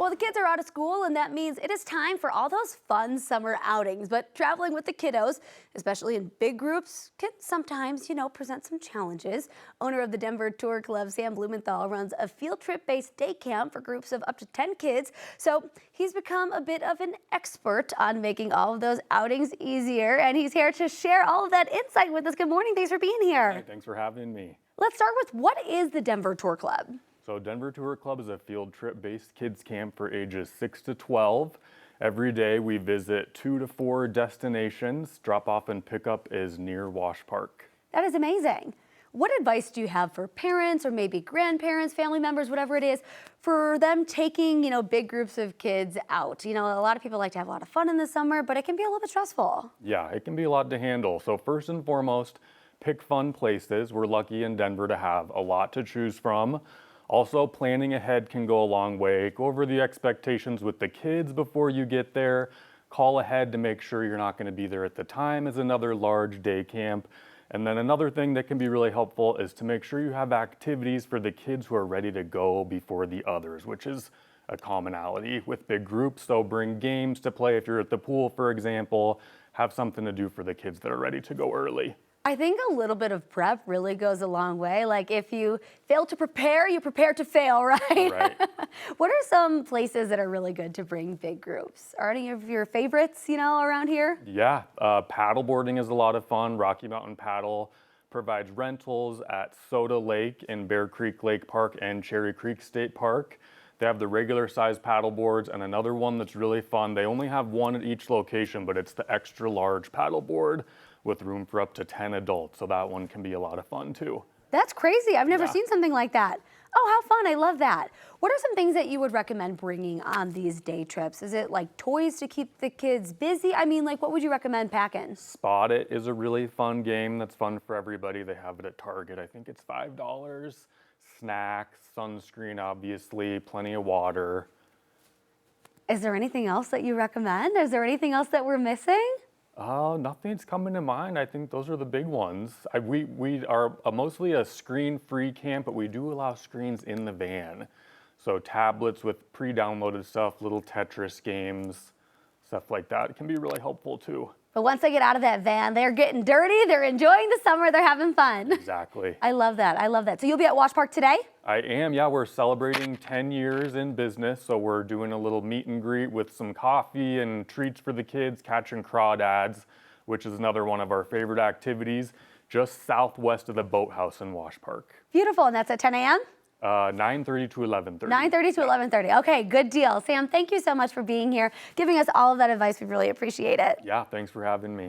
Well, the kids are out of school, and that means it is time for all those fun summer outings. But traveling with the kiddos, especially in big groups, can sometimes, present some challenges. Owner of the Denver Tour Club, Sam Blumenthal, runs a field trip-based day camp for groups of up to 10 kids. So he's become a bit of an expert on making all of those outings easier, and he's here to share all of that insight with us. Good morning. Thanks for being here. Hi, thanks for having me. Let's start with, what is the Denver Tour Club? So Denver Tour Club is a field trip-based kids camp for ages 6 to 12. Every day we visit 2 to 4 destinations. Drop off and pick up is near Wash Park. That is amazing. What advice do you have for parents or maybe grandparents, family members, whatever it is, for them taking, big groups of kids out? A lot of people like to have a lot of fun in the summer, but it can be a little bit stressful. Yeah, it can be a lot to handle. So first and foremost, pick fun places. We're lucky in Denver to have a lot to choose from. Also, planning ahead can go a long way. Go over the expectations with the kids before you get there. Call ahead to make sure you're not going to be there at the time as another large day camp. And then another thing that can be really helpful is to make sure you have activities for the kids who are ready to go before the others, which is a commonality with big groups. So bring games to play if you're at the pool, for example. Have something to do for the kids that are ready to go early. I think a little bit of prep really goes a long way. Like, if you fail to prepare, you prepare to fail, right? Right. What are some places that are really good to bring big groups? Are any of your favorites, around here? Yeah, paddleboarding is a lot of fun. Rocky Mountain Paddle provides rentals at Soda Lake in Bear Creek Lake Park and Cherry Creek State Park. They have the regular size paddle boards and another one that's really fun. They only have one at each location, but it's the extra large paddle board with room for up to 10 adults. So that one can be a lot of fun too. That's crazy. I've never seen something like that. Oh, how fun. I love that. What are some things that you would recommend bringing on these day trips? Is it like toys to keep the kids busy? What would you recommend packing? Spot It is a really fun game that's fun for everybody. They have it at Target. I think it's $5. Snacks, sunscreen, obviously, plenty of water. Is there anything else that you recommend? Is there anything else that we're missing? Nothing's coming to mind. I think those are the big ones. We are mostly a screen-free camp, but we do allow screens in the van. So tablets with pre-downloaded stuff, little Tetris games, stuff like that can be really helpful too. But once they get out of that van, they're getting dirty, they're enjoying the summer, they're having fun. Exactly. I love that. I love that. So you'll be at Wash Park today? I am, yeah. We're celebrating 10 years in business, so we're doing a little meet and greet with some coffee and treats for the kids, catching crawdads, which is another one of our favorite activities, just southwest of the boathouse in Wash Park. Beautiful, and that's at 10 a.m.? 9:30 to 11:30. 9:30 to 11:30. Okay, good deal. Sam, thank you so much for being here, giving us all of that advice. We really appreciate it. Yeah, thanks for having me.